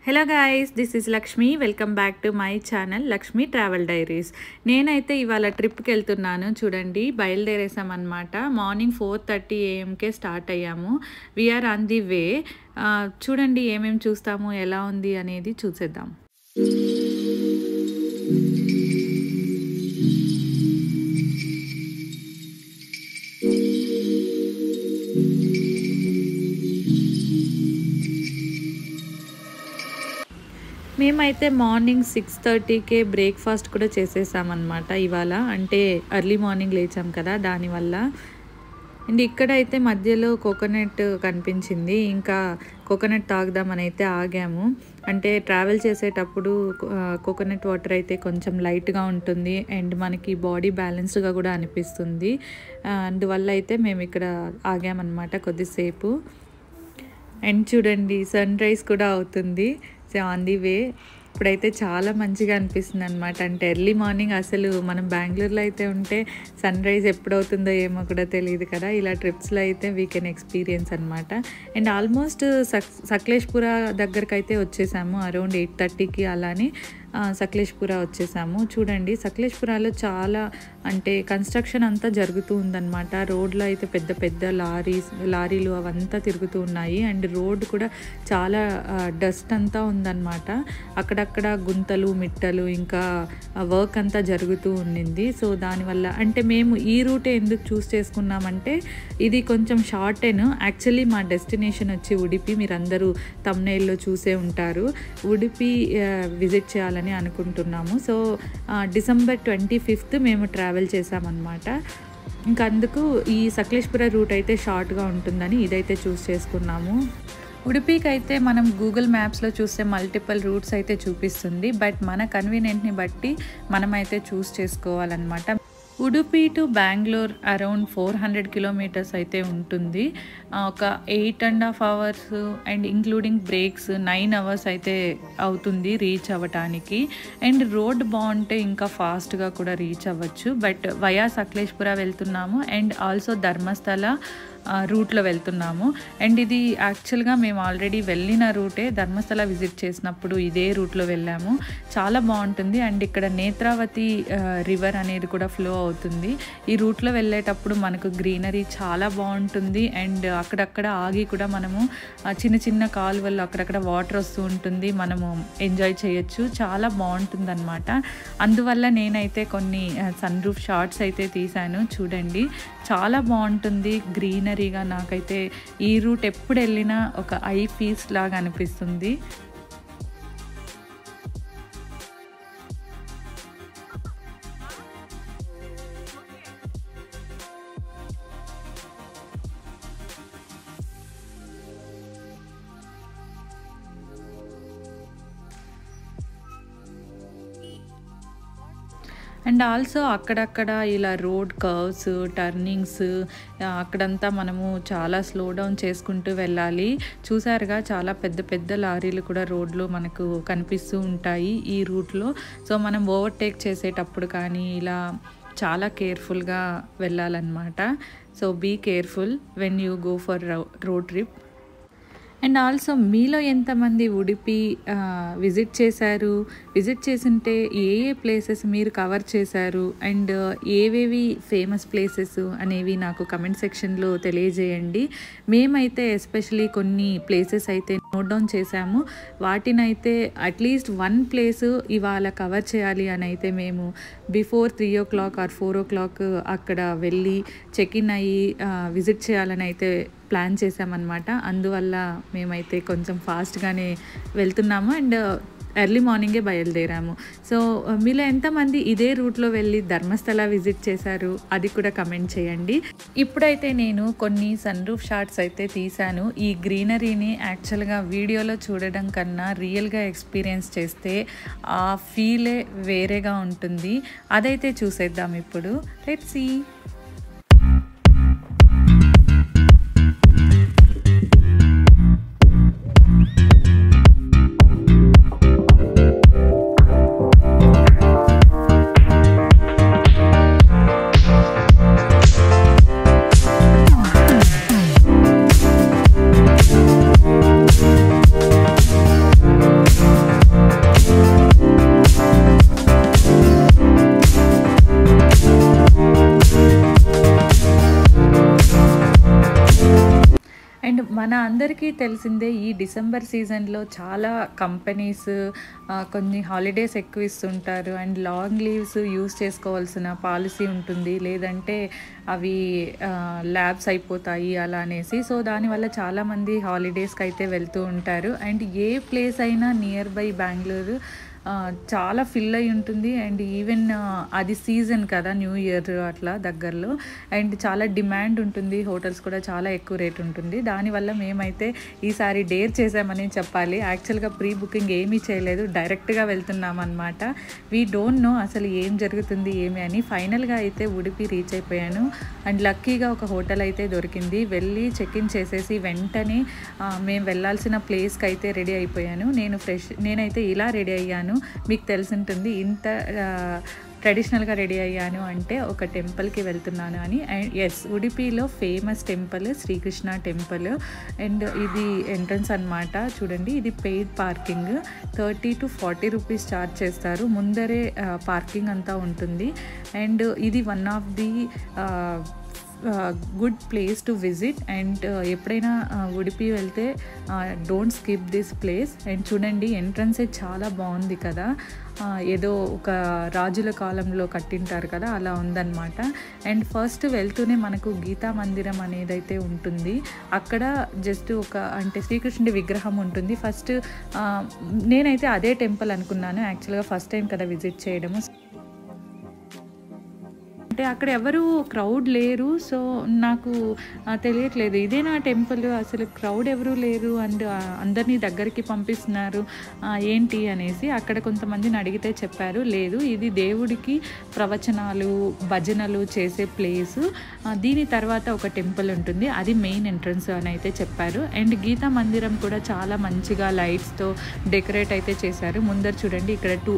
Hello guys, this is Lakshmi. Welcome back to my channel Lakshmi travel diaries. నేనైతే ఇవాళ ట్రిప్కి వెళ్తున్నాను. చూడండి, బయలుదేరేసామన్నమాట. మార్నింగ్ 4:30 AM స్టార్ట్ అయ్యాము. We are on the way. చూడండి ఏమేమి చూస్తాము, ఎలా ఉంది అనేది చూసేద్దాం. మేమైతే మార్నింగ్ 6:30కే బ్రేక్ఫాస్ట్ కూడా చేసేసామన్నమాట ఇవాళ. అంటే ఎర్లీ మార్నింగ్ లేచాం కదా, దానివల్ల. అండ్ ఇక్కడైతే మధ్యలో కోకోనట్ కనిపించింది. ఇంకా కోకోనట్ తాగుదామని అయితే ఆగాము. అంటే ట్రావెల్ చేసేటప్పుడు కోకోనట్ వాటర్ అయితే కొంచెం లైట్గా ఉంటుంది అండ్ మనకి బాడీ బ్యాలెన్స్డ్గా కూడా అనిపిస్తుంది. అందువల్ల అయితే మేము ఇక్కడ ఆగామన్నమాట కొద్దిసేపు. అండ్ చూడండి, సన్ రైజ్ కూడా అవుతుంది. సో ఆన్ ది వే. ఇప్పుడైతే చాలా మంచిగా అనిపిస్తుంది అనమాట. అంటే ఎర్లీ మార్నింగ్ అసలు మనం బెంగళూరులో అయితే ఉంటే సన్ రైజ్ ఎప్పుడవుతుందో ఏమో కూడా తెలియదు కదా. ఇలా ట్రిప్స్లో అయితే వీ కెన్ ఎక్స్పీరియన్స్ అనమాట. అండ్ ఆల్మోస్ట్ సకలేష్పుర దగ్గరకు అయితే వచ్చేసాము. అరౌండ్ 8:30కి అలానే సకలేష్పుర వచ్చేసాము. చూడండి, సకలేష్పురాలో చాలా అంటే కన్స్ట్రక్షన్ అంతా జరుగుతూ ఉందన్నమాట. రోడ్లో అయితే పెద్ద పెద్ద లారీలు అవంతా తిరుగుతూ ఉన్నాయి. అండ్ రోడ్ కూడా చాలా డస్ట్ అంతా ఉందన్నమాట. అక్కడక్కడ గుంతలు మిట్టలు ఇంకా వర్క్ అంతా జరుగుతూ ఉండింది. సో దానివల్ల అంటే మేము ఈ రూటే ఎందుకు చూస్ చేసుకున్నామంటే, ఇది కొంచెం షార్టేను. యాక్చువల్లీ మా డెస్టినేషన్ వచ్చి ఉడిపి. మీరందరూ థంబ్నెయిల్లో చూసే ఉంటారు. ఉడిపి విజిట్ చేయాలని అనుకుంటున్నాము. సో December 25th మేము ట్రావెల్ చేసామన్నమాట. ఇంకా అందుకు ఈ సకలేష్పుర రూట్ అయితే షార్ట్గా ఉంటుందని ఇదైతే చూస్ చేసుకున్నాము. ఉడిపికి అయితే మనం గూగుల్ మ్యాప్స్లో చూస్తే మల్టిపుల్ రూట్స్ అయితే చూపిస్తుంది. బట్ మన కన్వీనియంట్ని బట్టి మనమైతే చూస్ చేసుకోవాలన్నమాట. Udupi to Bengaluru around 400 kilometers అయితే ఉంటుంది. ఒక 8.5 hours and including breaks 9 hours అయితే అవుతుంది రీచ్ అవ్వటానికి. అండ్ రోడ్ బాగుంటే ఇంకా ఫాస్ట్గా కూడా రీచ్ అవ్వచ్చు. బట్ వయా సకలేష్పుర వెళ్తున్నాము అండ్ ఆల్సో ధర్మస్థల రూట్లో వెళ్తున్నాము. అండ్ ఇది యాక్చువల్గా మేము ఆల్రెడీ వెళ్ళిన రూటే. ధర్మస్థల విజిట్ చేసినప్పుడు ఇదే రూట్లో వెళ్ళాము. చాలా బాగుంటుంది. అండ్ ఇక్కడ నేత్రావతి రివర్ అనేది కూడా ఫ్లో అవుతుంది. ఈ రూట్లో వెళ్ళేటప్పుడు మనకు గ్రీనరీ చాలా బాగుంటుంది. అండ్ అక్కడక్కడ ఆగి కూడా మనము చిన్న చిన్న కాలువల్లో అక్కడక్కడ వాటర్ వస్తూ ఉంటుంది, మనము ఎంజాయ్ చేయొచ్చు. చాలా బాగుంటుంది అనమాట. అందువల్ల నేనైతే కొన్ని సన్ రూఫ్ షాట్స్ అయితే తీశాను. చూడండి, చాలా బాగుంటుంది గ్రీనరీగా. నాకైతే ఈ రూట్ ఎప్పుడు వెళ్ళినా ఒక ఐ పీస్ లాగా అనిపిస్తుంది. అండ్ ఆల్సో అక్కడక్కడ ఇలా రోడ్ కర్వ్స్, టర్నింగ్స్ అక్కడంతా మనము చాలా స్లో డౌన్ చేసుకుంటూ వెళ్ళాలి. చూసారుగా, చాలా పెద్ద పెద్ద లారీలు కూడా రోడ్లో మనకు కనిపిస్తూ ఉంటాయి ఈ రూట్లో. సో మనం ఓవర్టేక్ చేసేటప్పుడు కానీ ఇలా చాలా కేర్ఫుల్గా వెళ్ళాలన్నమాట. So be careful when you go for road trip. And also మీలో ఎంతమంది ఉడిపి విజిట్ చేశారు, విజిట్ చేసింటే ఏ ప్లేసెస్ మీరు కవర్ చేశారు అండ్ ఏవేవి ఫేమస్ ప్లేసెస్ అనేవి నాకు కమెంట్ సెక్షన్లో తెలియజేయండి. మేమైతే ఎస్పెషలీ కొన్ని ప్లేసెస్ అయితే నోట్ డౌన్ చేశాము. వాటినైతే అట్లీస్ట్ 1 place ఇవాళ కవర్ చేయాలి అని అయితే మేము బిఫోర్ 3 o'clock or 4 o'clock అక్కడ వెళ్ళి చెక్ ఇన్ అయ్యి విజిట్ చేయాలని అయితే ప్లాన్ చేసామన్నమాట. అందువల్ల మేమైతే కొంచెం ఫాస్ట్గానే వెళ్తున్నాము అండ్ ఎర్లీ మార్నింగే బయలుదేరాము. సో మీలో ఎంతమంది ఇదే రూట్లో వెళ్ళి ధర్మస్థల విజిట్ చేశారు అది కూడా కమెంట్ చేయండి. ఇప్పుడైతే నేను కొన్ని సన్ రూఫ్ షాట్స్ అయితే తీశాను. ఈ గ్రీనరీని యాక్చువల్గా వీడియోలో చూడడం కన్నా రియల్గా ఎక్స్పీరియన్స్ చేస్తే ఆ ఫీలే వేరేగా ఉంటుంది. అదైతే చూసేద్దాం ఇప్పుడు. Let's see. మన అందరికీ తెలిసిందే ఈ డిసెంబర్ సీజన్‌లో చాలా కంపెనీస్ కొన్ని హాలిడేస్ ఎక్కువ ఇస్తుంటారు. అండ్ లాంగ్ లీవ్స్ యూజ్ చేసుకోవాల్సిన పాలిసీ ఉంటుంది. లేదంటే అవి ల్యాబ్స్ అయిపోతాయి అలా అనేసి. సో, దానివల్ల చాలామంది హాలిడేస్‌కైతే వెళ్తూ ఉంటారు. అండ్ ఏ ప్లేస్ అయినా నియర్ బై బెంగుళూరు చాలా ఫిల్ అయి ఉంటుంది. అండ్ ఈవెన్ అది సీజన్ కదా, న్యూ ఇయర్ అట్లా దగ్గరలో. అండ్ చాలా డిమాండ్ ఉంటుంది. హోటల్స్ కూడా చాలా ఎక్కువ రేట్ ఉంటుంది. దానివల్ల మేమైతే ఈసారి డేర్ చేసామని చెప్పాలి. యాక్చువల్గా ప్రీ బుకింగ్ ఏమీ చేయలేదు, డైరెక్ట్గా వెళ్తున్నాం అనమాట. వీ డోంట్ నో అసలు ఏం జరుగుతుంది ఏమి అని. ఫైనల్గా అయితే ఉడిపి రీచ్ అయిపోయాను. అండ్ లక్కీగా ఒక హోటల్ అయితే దొరికింది. వెళ్ళి చెక్ ఇన్ చేసేసి వెంటనే మేము వెళ్ళాల్సిన ప్లేస్కి అయితే రెడీ అయిపోయాను. నేనైతే ఇలా రెడీ అయ్యాను. మీకు తెలిసింటుంది ఇంత ట్రెడిషనల్గా రెడీ అయ్యాను అంటే ఒక టెంపుల్కి వెళ్తున్నాను అని. అండ్ ఎస్, ఉడిపిలో famous temple Sri Krishna temple. And ఇది ఎంట్రన్స్ అనమాట. చూడండి, ఇది paid parking. 30 to 40 rupees charge చేస్తారు. ముందరే పార్కింగ్ అంతా ఉంటుంది. అండ్ ఇది one of the good place to visit. And ఎప్పుడైనా ఉడిపి వెళ్తే don't skip this place. And చూడండి, ఎంట్రన్సే చాలా బాగుంది కదా, ఏదో ఒక రాజుల కాలంలో కట్టింటారు కదా, అలా ఉందన్నమాట. అండ్ ఫస్ట్ వెళ్తూనే మనకు గీతా మందిరం అనేది అయితే ఉంటుంది. అక్కడ జస్ట్ అంటే శ్రీకృష్ణుడి విగ్రహం ఉంటుంది. ఫస్ట్ నేనైతే అదే టెంపుల్ అనుకున్నాను. యాక్చువల్గా ఫస్ట్ టైం కదా విజిట్ చేయడము. అంటే అక్కడ ఎవరు క్రౌడ్ లేరు. సో నాకు తెలియట్లేదు ఇదేనా టెంపుల్, అసలు క్రౌడ్ ఎవరు లేరు. అండ్ అందరినీ దగ్గరికి పంపిస్తున్నారు ఏంటి అనేసి. అక్కడ కొంతమందిని అడిగితే చెప్పారు, లేదు ఇది దేవుడికి ప్రవచనాలు భజనలు చేసే ప్లేసు, దీని తర్వాత ఒక టెంపుల్ ఉంటుంది, అది మెయిన్ ఎంట్రన్స్ అని అయితే చెప్పారు. అండ్ గీతా మందిరం కూడా చాలా మంచిగా లైట్స్తో డెకరేట్ అయితే చేశారు. ముందర చూడండి, ఇక్కడ 2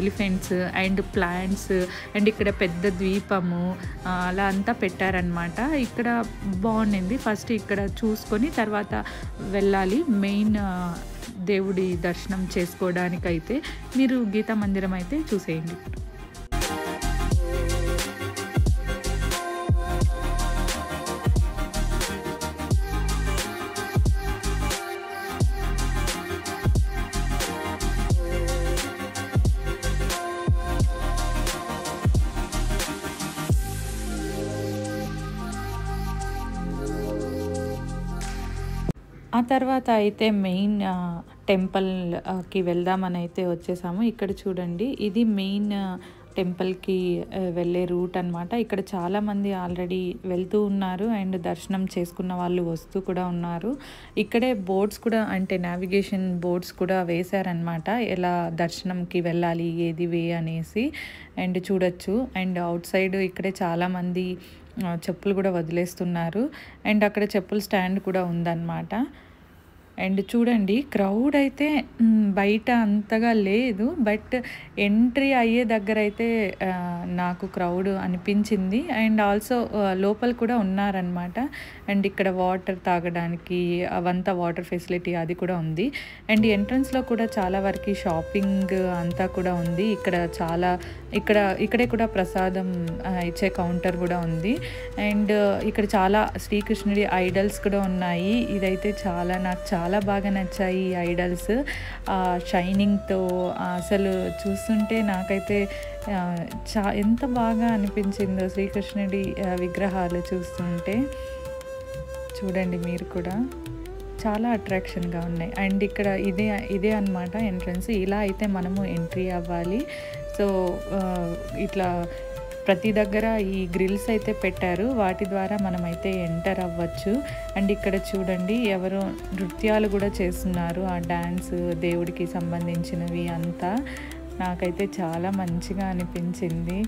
ఎలిఫెంట్స్ అండ్ ప్లాంట్స్ అండ్ ఇక్కడ పెద్ద ద్వీపము అలా అంతా పెట్టారనమాట. ఇక్కడ బాగుండింది. ఫస్ట్ ఇక్కడ చూసుకొని తర్వాత వెళ్ళాలి మెయిన్ దేవుడి దర్శనం చేసుకోవడానికైతే. మీరు గీతా మందిరం అయితే చూసేయండి. ఆ తర్వాత అయితే మెయిన్ టెంపుల్కి వెళ్దామని అయితే వచ్చేసాము. ఇక్కడ చూడండి, ఇది మెయిన్ టెంపుల్కి వెళ్ళే రూట్ అనమాట. ఇక్కడ చాలామంది ఆల్రెడీ వెళ్తూ ఉన్నారు అండ్ దర్శనం చేసుకున్న వాళ్ళు వస్తూ కూడా ఉన్నారు. ఇక్కడే బోర్డ్స్ కూడా, అంటే నావిగేషన్ బోర్డ్స్ కూడా వేశారనమాట, ఎలా దర్శనంకి వెళ్ళాలి ఏది వే అనేసి. అండ్ చూడొచ్చు. అండ్ అవుట్ సైడ్ ఇక్కడే చాలామంది చెప్పులు కూడా వదిలేస్తున్నారు. అండ్ అక్కడ చెప్పుల స్టాండ్ కూడా ఉందన్నమాట. అండ్ చూడండి, క్రౌడ్ అయితే బయట అంతగా లేదు, బట్ ఎంట్రీ అయ్యే దగ్గర అయితే నాకు క్రౌడ్ అనిపించింది. అండ్ ఆల్సో లోపల కూడా ఉన్నారనమాట. అండ్ ఇక్కడ వాటర్ తాగడానికి అవంతా వాటర్ ఫెసిలిటీ అది కూడా ఉంది. అండ్ ఎంట్రన్స్లో కూడా చాలా వరకు షాపింగ్ అంతా కూడా ఉంది. ఇక్కడే కూడా ప్రసాదం ఇచ్చే కౌంటర్ కూడా ఉంది. అండ్ ఇక్కడ చాలా శ్రీకృష్ణుడి ఐడల్స్ కూడా ఉన్నాయి. ఇదైతే నాకు చాలా బాగా నచ్చాయి ఈ ఐడల్స్ షైనింగ్తో. అసలు చూస్తుంటే నాకైతే ఎంత బాగా అనిపించిందో శ్రీకృష్ణుడి విగ్రహాలు చూస్తుంటే. చూడండి మీరు కూడా, చాలా అట్రాక్షన్గా ఉన్నాయి. అండ్ ఇక్కడ ఇదే అన్నమాట ఎంట్రన్స్. ఇలా అయితే మనము ఎంట్రీ అవ్వాలి. సో ఇట్లా ప్రతి దగ్గర ఈ గ్రిల్స్ అయితే పెట్టారు, వాటి ద్వారా మనమైతే ఎంటర్ అవ్వచ్చు. అండ్ ఇక్కడ చూడండి, ఎవరో నృత్యాలు కూడా చేస్తున్నారు, ఆ డ్యాన్స్ దేవుడికి సంబంధించినవి అంతా. నాకైతే చాలా మంచిగా అనిపించింది.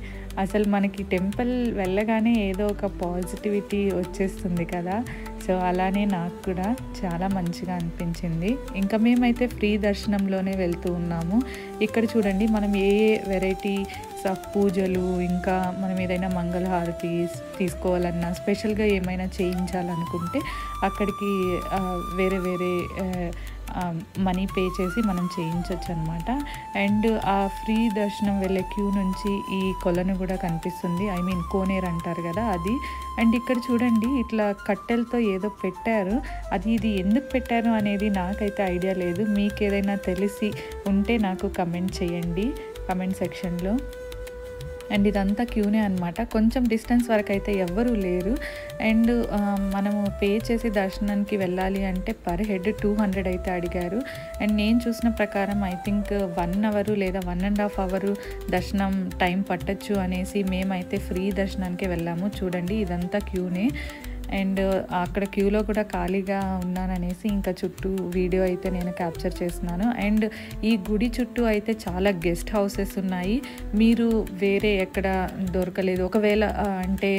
అసలు మనకి టెంపుల్ వెళ్ళగానే ఏదో ఒక పాజిటివిటీ వచ్చేస్తుంది కదా. సో అలానే నాకు కూడా చాలా మంచిగా అనిపించింది. ఇంకా మేమైతే ఫ్రీ దర్శనంలోనే వెళ్తూ ఉన్నాము. ఇక్కడ చూడండి, మనం ఏ వెరైటీస్ ఆఫ్ పూజలు, ఇంకా మనం ఏదైనా మంగళహారతి తీసుకోవాలన్నా, స్పెషల్గా ఏమైనా చేయించాలనుకుంటే అక్కడికి వేరే మనీ పే చేసి మనం చేయించవచ్చు అనమాట. అండ్ ఆ ఫ్రీ దర్శనం వెళ్ళే క్యూ నుంచి ఈ కొలను కూడా కనిపిస్తుంది, ఐ మీన్ కోనేరు అంటారు కదా అది. అండ్ ఇక్కడ చూడండి ఇట్లా కట్టెలతో ఏదో పెట్టారు, ఇది ఎందుకు పెట్టారు అనేది నాకైతే ఐడియా లేదు. మీకు ఏదైనా తెలిసి ఉంటే నాకు కమెంట్ చేయండి కమెంట్ సెక్షన్లో. అండ్ ఇదంతా క్యూనే అనమాట. కొంచెం డిస్టెన్స్ వరకు అయితే ఎవ్వరూ లేరు. అండ్ మనము పే చేసి దర్శనానికి వెళ్ళాలి అంటే పర్ హెడ్ 200 అయితే అడిగారు. అండ్ నేను చూసిన ప్రకారం ఐ థింక్ 1 అవర్ లేదా 1.5 అవర్ దర్శనం టైం పట్టచ్చు అనేసి మేమైతే ఫ్రీ దర్శనానికి వెళ్ళాము. చూడండి ఇదంతా క్యూనే. అండ్ అక్కడ క్యూలో కూడా ఖాళీగా ఉన్నాననేసి ఇంకా చుట్టూ వీడియో అయితే నేను క్యాప్చర్ చేస్తున్నాను. అండ్ ఈ గుడి చుట్టూ అయితే చాలా గెస్ట్ హౌసెస్ ఉన్నాయి. మీరు వేరే ఎక్కడ దొరకలేదు, ఒకవేళ అంటే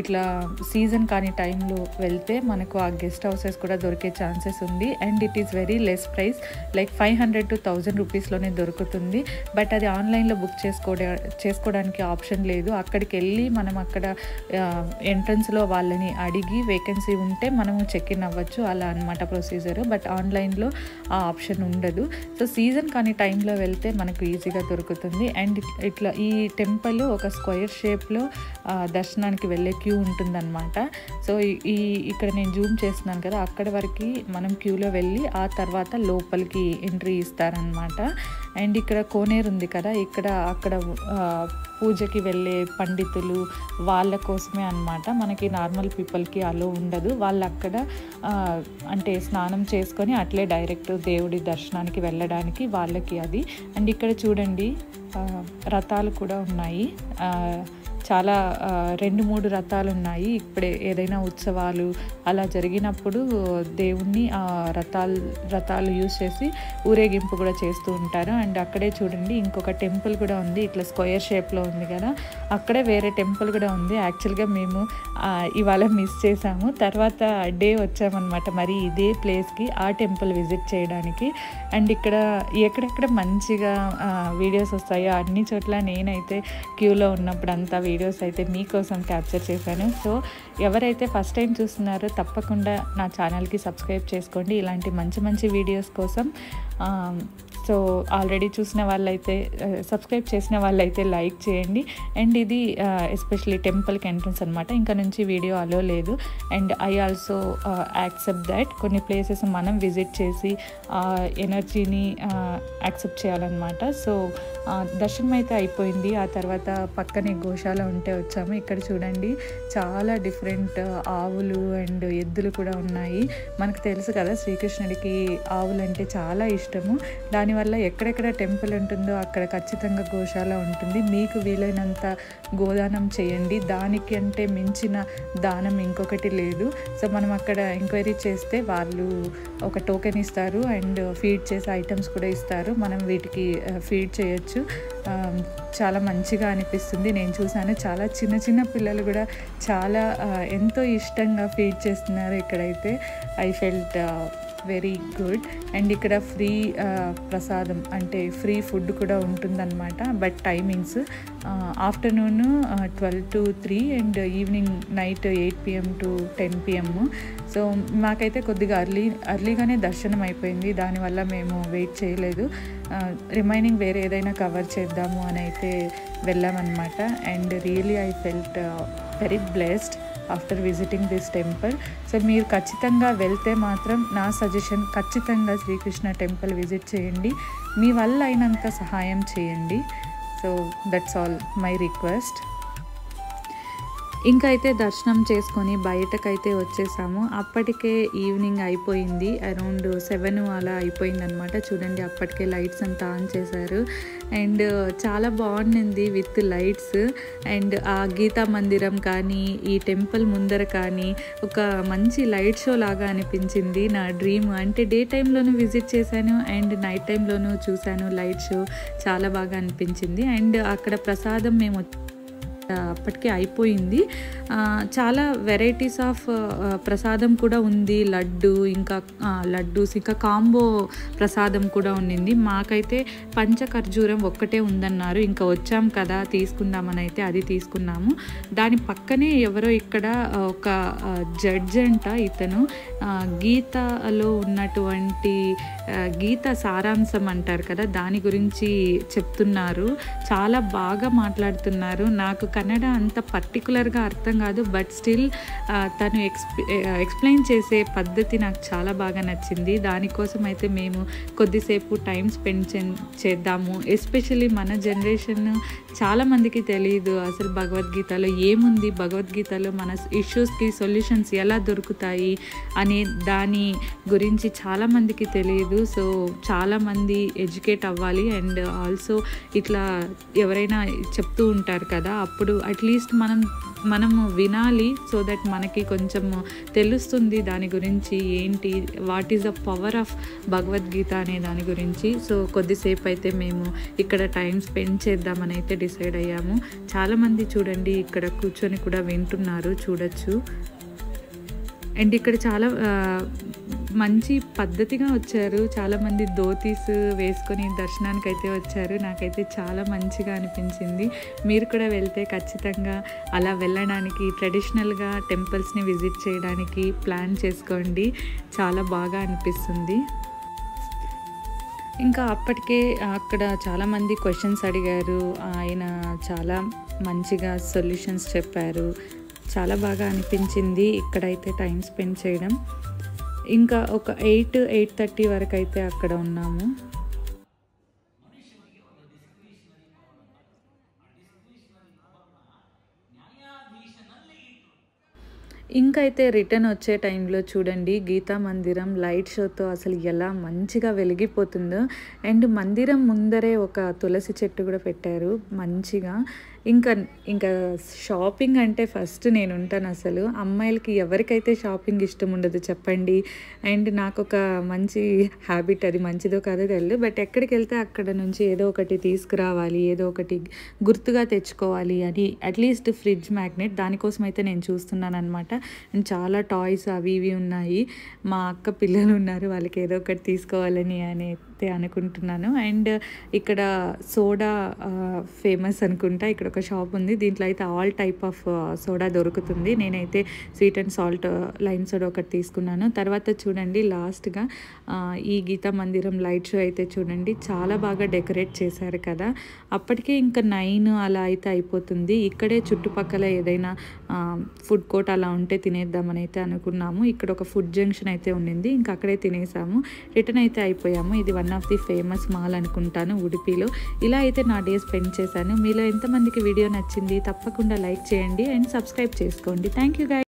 ఇట్లా సీజన్ కాని టైంలో వెళ్తే మనకు ఆ గెస్ట్ హౌసెస్ కూడా దొరికే ఛాన్సెస్ ఉంది. And it is very less price, like 500 to 1000 రూపీస్లోనే దొరుకుతుంది. బట్ అది ఆన్లైన్లో బుక్ చేసుకోవడానికి ఆప్షన్ లేదు. అక్కడికి వెళ్ళి మనం అక్కడ ఎంట్రన్స్లో వాళ్ళని అడిగి వేకెన్సీ ఉంటే మనము చెక్ ఇన్ అవ్వచ్చు, అలా అనమాట ప్రొసీజర్. బట్ ఆన్లైన్లో ఆ ఆప్షన్ ఉండదు. సో సీజన్ కానీ టైంలో వెళ్తే మనకు ఈజీగా దొరుకుతుంది. అండ్ ఇట్లా ఈ టెంపుల్ ఒక స్క్వేర్ షేప్లో దర్శనానికి వెళ్ళే క్యూ ఉంటుందన్నమాట. సో ఇక్కడ నేను జూమ్ చేస్తున్నాను కదా, అక్కడ వరకు మనం క్యూలో వెళ్ళి ఆ తర్వాత లోపలికి ఎంట్రీ ఇస్తారనమాట. అండ్ ఇక్కడ కోనేరు ఉంది కదా, అక్కడ పూజకి వెళ్ళే పండితులు వాళ్ళ కోసమే అనమాట. మనకి నార్మల్ పీపుల్కి అలో ఉండదు. వాళ్ళు అక్కడ అంటే స్నానం చేసుకొని అట్లే డైరెక్ట్ దేవుడి దర్శనానికి వెళ్ళడానికి వాళ్ళకి అది. అండ్ ఇక్కడ చూడండి రథాలు కూడా ఉన్నాయి, చాలా 2-3 రథాలు ఉన్నాయి. ఇప్పుడే ఏదైనా ఉత్సవాలు అలా జరిగినప్పుడు దేవుణ్ణి రథాలు యూజ్ చేసి ఊరేగింపు కూడా చేస్తూ ఉంటారు. అండ్ అక్కడే చూడండి ఇంకొక టెంపుల్ కూడా ఉంది, ఇట్లా స్క్వేర్ షేప్లో ఉంది కదా, అక్కడే వేరే టెంపుల్ కూడా ఉంది. యాక్చువల్గా మేము ఇవాళ మిస్ చేసాము, తర్వాత డే వచ్చామన్నమాట మరి ఇదే ప్లేస్కి ఆ టెంపుల్ విజిట్ చేయడానికి. అండ్ ఇక్కడ ఎక్కడెక్కడ మంచిగా వీడియోస్ వస్తాయో అన్ని చోట్ల నేనైతే క్యూలో ఉన్నప్పుడు అంతా వీడియోస్ అయితే మీకోసం క్యాప్చర్ చేశాను. సో ఎవరైతే ఫస్ట్ టైం చూస్తున్నారో తప్పకుండా నా ఛానల్కి సబ్స్క్రైబ్ చేసుకోండి ఇలాంటి మంచి మంచి వీడియోస్ కోసం. సో ఆల్రెడీ చూసిన వాళ్ళైతే సబ్స్క్రైబ్ చేసిన వాళ్ళైతే లైక్ చేయండి. అండ్ ఇది ఎస్పెషలీ టెంపుల్కి ఎంట్రన్స్ అనమాట, ఇంకా నుంచి వీడియో అలో లేదు. And I also accept that కొన్ని ప్లేసెస్ మనం విజిట్ చేసి ఎనర్జీని యాక్సెప్ట్ చేయాలన్నమాట. సో దర్శనం అయితే అయిపోయింది. ఆ తర్వాత పక్కనే గోశాల ఉంటే వచ్చాము. ఇక్కడ చూడండి చాలా డిఫరెంట్ ఆవులు అండ్ ఎద్దులు కూడా ఉన్నాయి. మనకు తెలుసు కదా శ్రీకృష్ణుడికి ఆవులు అంటే చాలా ఇష్టము. దానివల్ల ఎక్కడెక్కడ టెంపుల్ ఉంటుందో అక్కడ ఖచ్చితంగా గోశాల ఉంటుంది. మీకు వీలైనంత గోదానం చేయండి, దానికి అంటే మించిన దానం ఇంకొకటి లేదు. సో మనం అక్కడ ఎంక్వైరీ చేస్తే వాళ్ళు ఒక టోకెన్ ఇస్తారు అండ్ ఫీడ్ చేసే ఐటమ్స్ కూడా ఇస్తారు. మనం వీటికి ఫీడ్ చేయొచ్చు. చాలా మంచిగా అనిపిస్తుంది. నేను చూసాను చాలా చిన్న చిన్న పిల్లలు కూడా చాలా ఎంతో ఇష్టంగా ఫీడ్ చేస్తున్నారు ఇక్కడైతే. I felt very good. And ఇక్కడ ఫ్రీ ప్రసాదం అంటే ఫ్రీ ఫుడ్ కూడా ఉంటుందన్నమాట. But timings afternoon 12 to 3 and evening night 8 PM to 10 PM. So మాకైతే కొద్దిగా అర్లీగానే దర్శనం అయిపోయింది, దానివల్ల మేము వెయిట్ చేయలేదు. రిమైనింగ్ వేరే ఏదైనా కవర్ చేద్దాము అని అయితే వెళ్ళామన్నమాట. And really I felt very blessed after visiting this temple. So మీరు ఖచ్చితంగా వెళ్తే మాత్రం నా సజెషన్ ఖచ్చితంగా శ్రీకృష్ణ టెంపుల్ విజిట్ చేయండి, మీ వల్ల అయినంత సహాయం చేయండి. So that's all my request. ఇంకా అయితే దర్శనం చేసుకొని బయటకైతే వచ్చేసాము. అప్పటికే ఈవినింగ్ అయిపోయింది, అరౌండ్ 7 అలా అయిపోయిందనమాట. చూడండి అప్పటికే లైట్స్ అంతా ఆన్ చేశారు అండ్ చాలా బాగుండింది విత్ లైట్స్. అండ్ ఆ గీతా మందిరం కానీ ఈ టెంపుల్ ముందర కానీ ఒక మంచి లైట్ షో లాగా అనిపించింది. నా డ్రీమ్ అంటే డే టైంలోనూ విజిట్ చేశాను అండ్ నైట్ టైంలోనూ చూశాను లైట్ షో, చాలా బాగా అనిపించింది. అండ్ అక్కడ ప్రసాదం మేము అప్పటికే అయిపోయింది. చాలా వెరైటీస్ ఆఫ్ ప్రసాదం కూడా ఉంది. లడ్డూస్ ఇంకా కాంబో ప్రసాదం కూడా ఉండింది. మాకైతే పంచఖర్జూరం ఒక్కటే ఉందన్నారు. ఇంకా వచ్చాం కదా తీసుకుందామని అయితే అది తీసుకున్నాము. దాని పక్కనే ఎవరో ఇక్కడ ఒక జడ్జ్ అంట, ఇతను గీతలో ఉన్నటువంటి గీత సారాంశం అంటారు కదా, దాని గురించి చెప్తున్నారు. చాలా బాగా మాట్లాడుతున్నారు. నాకు కన్నడ అంత పర్టికులర్గా అర్థం కాదు, బట్ స్టిల్ తను ఎక్స్ప్లెయిన్ చేసే పద్ధతి నాకు చాలా బాగా నచ్చింది. దానికోసం అయితే మేము కొద్దిసేపు టైం స్పెండ్ చేద్దాము. ఎస్పెషల్లీ మన జనరేషన్ చాలామందికి తెలియదు అసలు భగవద్గీతలో ఏముంది, భగవద్గీతలో మన ఇష్యూస్కి సొల్యూషన్స్ ఎలా దొరుకుతాయి అనే దాని గురించి చాలామందికి తెలియదు. సో చాలామంది ఎడ్యుకేట్ అవ్వాలి. అండ్ ఆల్సో ఇట్లా ఎవరైనా చెప్తూ ఉంటారు కదా, అప్పుడు అట్లీస్ట్ మనము వినాలి. సో దట్ మనకి కొంచెం తెలుస్తుంది దాని గురించి ఏంటి, what is the power of Bhagavad Gita అనే దాని గురించి. సో కొద్దిసేపు అయితే మేము ఇక్కడ టైం స్పెండ్ చేద్దామని అయితే డిసైడ్ అయ్యాము. చాలామంది చూడండి ఇక్కడ కూర్చొని కూడా వింటున్నారు, చూడొచ్చు. అండ్ ఇక్కడ చాలా మంచి పద్ధతిగా వచ్చారు. చాలామంది ధోతీస్ వేసుకొని దర్శనానికి అయితే వచ్చారు. నాకైతే చాలా మంచిగా అనిపించింది. మీరు కూడా వెళ్తే ఖచ్చితంగా అలా వెళ్ళడానికి, ట్రెడిషనల్గా టెంపుల్స్ని విజిట్ చేయడానికి ప్లాన్ చేసుకోండి. చాలా బాగా అనిపిస్తుంది. ఇంకా అప్పటికే అక్కడ చాలామంది క్వశ్చన్స్ అడిగారు. ఆయన చాలా మంచిగా సొల్యూషన్స్ చెప్పారు. చాలా బాగా అనిపించింది ఇక్కడైతే టైం స్పెండ్ చేయడం. ఇంకా ఒక 8:30 వరకు అయితే అక్కడ ఉన్నాము. ఇంకైతే రిటర్న్ వచ్చే టైంలో చూడండి గీతా మందిరం లైట్ షోతో అసలు ఎలా మంచిగా వెలిగిపోతుందో. అండ్ మందిరం ముందరే ఒక తులసి చెట్టు కూడా పెట్టారు మంచిగా. ఇంకా షాపింగ్ అంటే ఫస్ట్ నేను ఉంటాను. అసలు అమ్మాయిలకి ఎవరికైతే షాపింగ్ ఇష్టం ఉండదు చెప్పండి. అండ్ నాకు ఒక మంచి హ్యాబిట్, అది మంచిదో కాదో తెలియదు, బట్ ఎక్కడికి వెళ్తే అక్కడ నుంచి ఏదో ఒకటి తీసుకురావాలి, ఏదో ఒకటి గుర్తుగా తెచ్చుకోవాలి అని. అట్లీస్ట్ ఫ్రిడ్జ్ మ్యాగ్నెట్ దానికోసం అయితే నేను చూస్తున్నాను అనమాట. అండ్ చాలా టాయ్స్ అవి ఇవి ఉన్నాయి. మా అక్క పిల్లలు ఉన్నారు, వాళ్ళకి ఏదో ఒకటి తీసుకోవాలని అయితే అనుకుంటున్నాను. అండ్ ఇక్కడ సోడా ఫేమస్ అనుకుంటా. ఇక్కడ ఒక షాప్ ఉంది, దీంట్లో అయితే ఆల్ టైప్ ఆఫ్ సోడా దొరుకుతుంది. నేనైతే sweet and salt lime soda ఒకటి తీసుకున్నాను. తర్వాత చూడండి లాస్ట్గా ఈ గీతా మందిరం లైట్ షో అయితే చూడండి చాలా బాగా డెకరేట్ చేశారు కదా. అప్పటికే ఇంకా 9 అలా అయితే అయిపోతుంది. ఇక్కడే చుట్టుపక్కల ఏదైనా ఫుడ్ కోర్ట్ అలా ఉంటే తినేద్దామని అయితే అనుకున్నాము. ఇక్కడ ఒక ఫుడ్ జంక్షన్ అయితే ఉండింది, ఇంకా అక్కడే తినేసాము. రిటర్న్ అయితే అయిపోయాము. ఇది one of the famous mall అనుకుంటాను ఉడిపిలో. ఇలా అయితే నా డే స్పెండ్ చేశాను. మీలో ఎంతమందికి వీడియో నచ్చింది తప్పకుండా లైక్ చేయండి అండ్ సబ్స్క్రైబ్ చేసుకోండి. Thank you guys.